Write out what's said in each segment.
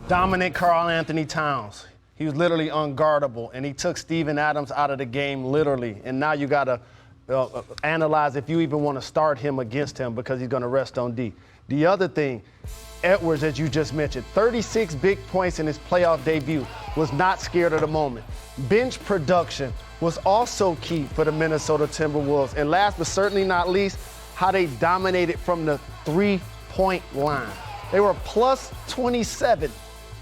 Dominant Karl Anthony Towns. He was literally unguardable, and he took Steven Adams out of the game literally. And now you got to analyze if you even want to start him against him because he's going to rest on D. The other thing, Edwards, as you just mentioned, 36 big points in his playoff debut, was not scared of the moment. Bench production was also key for the Minnesota Timberwolves. And last but certainly not least, how they dominated from the three-point line. They were plus 27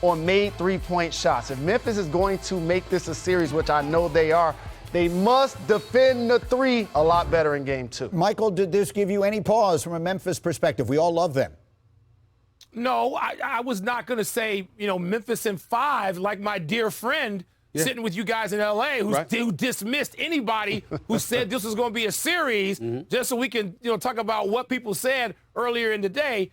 on made three-point shots. If Memphis is going to make this a series, which I know they are, they must defend the three a lot better in game 2. Michael, did this give you any pause from a Memphis perspective? We all love them. No, I was not going to say, Memphis in 5 like my dear friend sitting with you guys in L.A. who dismissed anybody who said this was going to be a series just so we can, talk about what people said earlier in the day.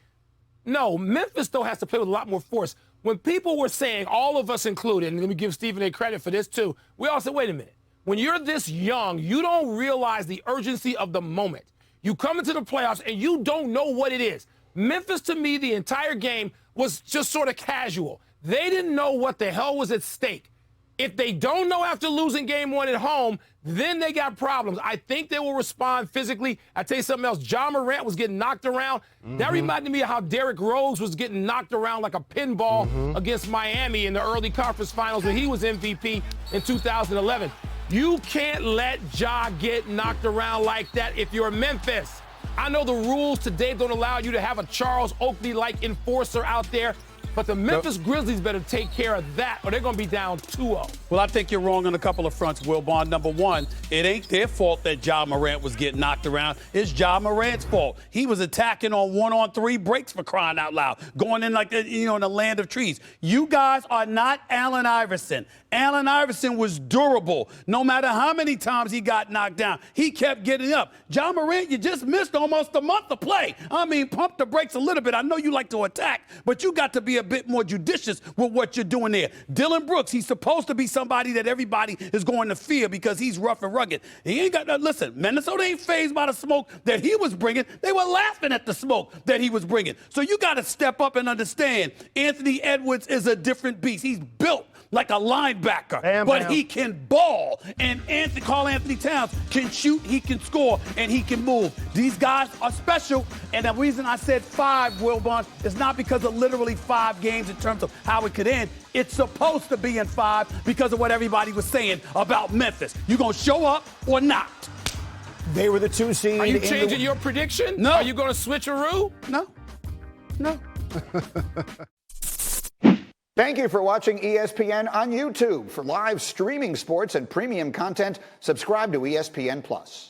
No, Memphis, though, has to play with a lot more force. When people were saying, all of us included, and let me give Stephen A. credit for this too, we all said, wait a minute. When you're this young, you don't realize the urgency of the moment. You come into the playoffs and you don't know what it is. Memphis, to me, the entire game was just sort of casual. They didn't know what the hell was at stake. If they don't know after losing game 1 at home, then they got problems. I think they will respond physically. I tell you something else. Ja Morant was getting knocked around. That reminded me of how Derrick Rose was getting knocked around like a pinball against Miami in the early conference finals when he was MVP in 2011. You can't let Ja get knocked around like that if you're Memphis. I know the rules today don't allow you to have a Charles Oakley-like enforcer out there, but the Memphis Grizzlies better take care of that or they're going to be down 2-0. Well, I think you're wrong on a couple of fronts, Wilbon. Number one, it ain't their fault that Ja Morant was getting knocked around. It's Ja Morant's fault. He was attacking on 1-on-3 breaks, for crying out loud, going in like, in the land of trees. You guys are not Allen Iverson. Allen Iverson was durable. No matter how many times he got knocked down, he kept getting up. Ja Morant, you just missed almost a month of play. I mean, pump the brakes a little bit. I know you like to attack, but you got to be a bit more judicious with what you're doing there. Dylan Brooks, he's supposed to be somebody that everybody is going to fear because he's rough and rugged. He ain't got no, listen, Minnesota ain't fazed by the smoke that he was bringing. They were laughing at the smoke that he was bringing. So you got to step up and understand Anthony Edwards is a different beast. He's built like a linebacker, but he can ball. And Karl Anthony Towns can shoot, he can score, and he can move. These guys are special, and the reason I said 5, Wilbon, is not because of literally 5 games in terms of how it could end. It's supposed to be in 5 because of what everybody was saying about Memphis. You gonna show up or not? They were the 2 seed. Are you changing your prediction? No. Are you going to switcheroo? No. Thank you for watching ESPN on YouTube. For live streaming sports and premium content, subscribe to ESPN+.